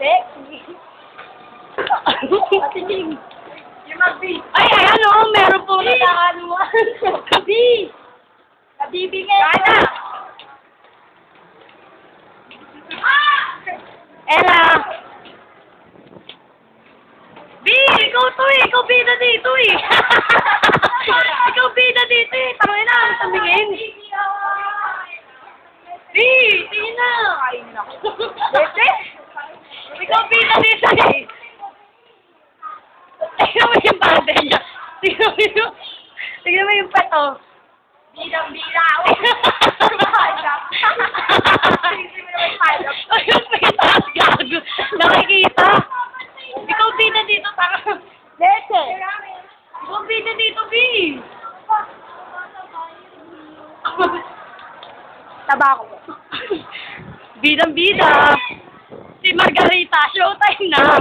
Sexy. Ate Jing. Yung mag-B. Ay, ano, meron po natakanuan. Kabi. Kabibi ngayon. Kaya! Ella! B! Ikaw to eh! Ikaw bida dito eh! Ikaw bida dito eh! Tanungin na! Ano tumingin? B! Tingin na! Ay, naku! Bete! Ikaw bida dito eh! Tingnan mo yung bade niya! Tingnan mo yung peto! Bidang-bida. Mahayap. Ay, yung pitas, gago! Nakikita! Ikaw bida dito, tanga! Leche. Ikaw bida dito, B! Tabako. Bidang-bida! Si Margarita, showtime na!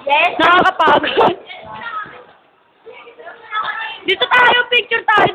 Yes. Nakakapagod! Dito tayo, picture tayo